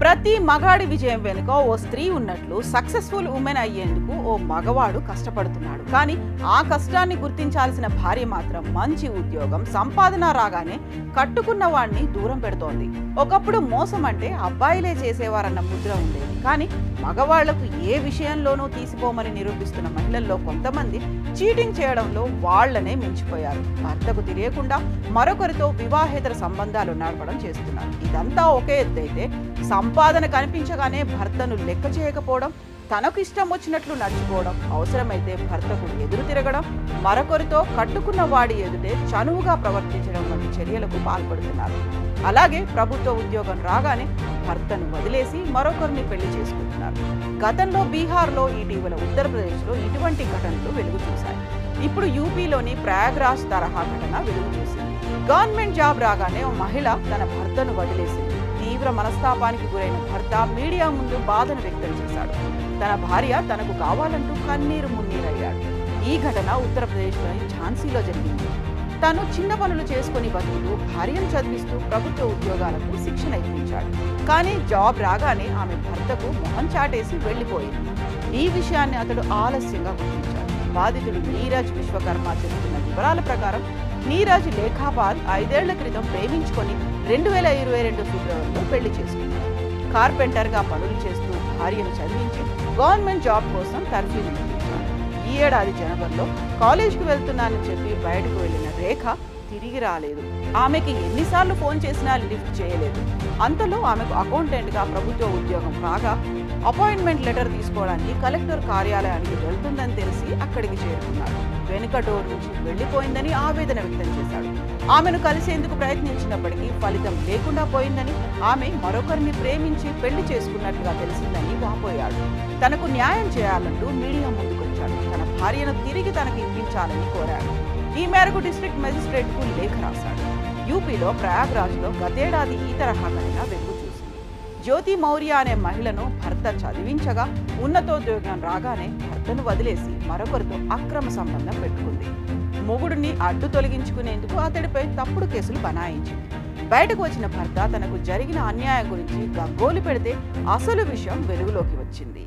ప్రతి మగాడి విజయం వెనుక ఓ స్త్రీ ఉన్నట్లు సక్సెస్ఫుల్ ఉమెన్ అయ్యేందుకు ఓ మగవాడు కష్టపడుతున్నాడు. కానీ ఆ కష్టాన్ని గుర్తించాల్సిన భార్య మాత్రం మంచి ఉద్యోగం, సంపాదన రాగానే కట్టుకున్న వాడిని దూరం పెడుతోంది. ఒకప్పుడు మోసం అంటే అబ్బాయిలే చేసేవారన్న ముద్ర ఉండేది. కానీ మగవాళ్లకు ఏ విషయంలోనూ తీసిపోమని నిరూపిస్తున్న మహిళల్లో కొంతమంది చీటింగ్ చేయడంలో వాళ్లనే మించిపోయారు. భర్తకు తెలియకుండా మరొకరితో వివాహేతర సంబంధాలు నడపడం చేస్తున్నారు. ఇదంతా ఒకే ఎత్తైతే సంపాదన కనిపించగానే భర్తను లెక్క చేయకపోవడం, తనకు ఇష్టం వచ్చినట్లు నడుచుకోవడం, అవసరమైతే భర్తకు ఎదురు తిరగడం, మరొకరితో కట్టుకున్న వాడి ఎదుటే చనువుగా ప్రవర్తించడం వంటి చర్యలకు పాల్పడుతున్నారు. అలాగే ప్రభుత్వ ఉద్యోగం రాగానే భర్తను వదిలేసి మరొకరిని పెళ్లి చేసుకుంటున్నారు. గతంలో బీహార్లో, ఇటీవల ఉత్తరప్రదేశ్లో ఇటువంటి ఘటనలు వెలుగు చూశాయి. ఇప్పుడు యూపీలోని ప్రయాగ్రాజ్ తరహా ఘటన వెలుగు చూసింది. గవర్నమెంట్ జాబ్ రాగానే ఓ మహిళ తన భర్తను వదిలేసింది. తీవ్ర మనస్తాపానికి గురైన భర్త మీడియా ముందు బాధను వ్యక్తం చేశాడు. తన భార్య తనకు కావాలంటూ కన్నీరు మున్నీరయ్యాడు. ఈ ఘటన ఉత్తరప్రదేశ్లోని ఝాన్సీలో జరిగింది. తను చిన్న పనులు చేసుకుని బతుకుతూ భార్యను చదివిస్తూ ప్రభుత్వ ఉద్యోగాలకు శిక్షణ ఇప్పించాడు. కానీ జాబ్ రాగానే ఆమె భర్తకు మొహం చాటేసి వెళ్లిపోయింది. ఈ విషయాన్ని అతడు ఆలస్యంగా గుర్తించాడు. బాధితుడు నీరజ్ విశ్వకర్మ చెబుతున్న వివరాల ప్రకారం నీరజ్ లేఖాపాల్ 5 ఏళ్ల క్రితం ప్రేమించుకొని 2022 ఫిబ్రవరిలో పెళ్లి చేసుకున్నాడు. కార్పెంటర్గా పనులు చేస్తూ భార్యను చదివించి గవర్నమెంట్ జాబ్ కోసం తర్ఫీదు ఇప్పించాడు. ఈ ఏడాది జనవరిలో కాలేజ్కి వెళ్తున్నానని చెప్పి బయటకు వెళ్లిన రేఖ తిరిగి రాలేదు. ఆమెకి ఎన్నిసార్లు ఫోన్ చేసినా లిఫ్ట్ చేయలేదు. అంతలో ఆమెకు అకౌంటెంట్గా ప్రభుత్వ ఉద్యోగం రాగా అపాయింట్మెంట్ లెటర్ తీసుకోవడానికి కలెక్టర్ కార్యాలయానికి వెళ్తుందని తెలిసి అక్కడికి చేరుకున్నాడు. వెనుక డోర్ నుంచి వెళ్లిపోయిందని ఆవేదన వ్యక్తం చేశాడు. ఆమెను కలిసేందుకు ప్రయత్నించినప్పటికీ ఫలితం లేకుండా పోయిందని, ఆమె మరొకరిని ప్రేమించి పెళ్లి చేసుకున్నట్లుగా తెలిసిందని వాపోయాడు. తనకు న్యాయం చేయాలంటూ మీడియా ముందుకొచ్చాడు. తన భార్యను తిరిగి తనకు ఇప్పించాలని కోరాడు. ఈ మేరకు డిస్ట్రిక్ట్ మెజిస్ట్రేట్కు లేఖ రాశాడు. యూపీలో ప్రయాగ్రాజ్లో గతేడాది ఈ తరహా ఘటన వెలుగు చూసింది. జ్యోతి మౌర్య అనే మహిళను భర్త చదివించగా ఉన్నతోద్యోగం రాగానే భర్తను వదిలేసి మరొకరితో అక్రమ సంబంధం పెట్టుకుంది. మొగుడిని అడ్డు తొలగించుకునేందుకు అతడిపై తప్పుడు కేసులు బనాయించింది. బయటకు వచ్చిన భర్త తనకు జరిగిన అన్యాయం గురించి గగ్గోలు పెడితే అసలు విషయం వెలుగులోకి వచ్చింది.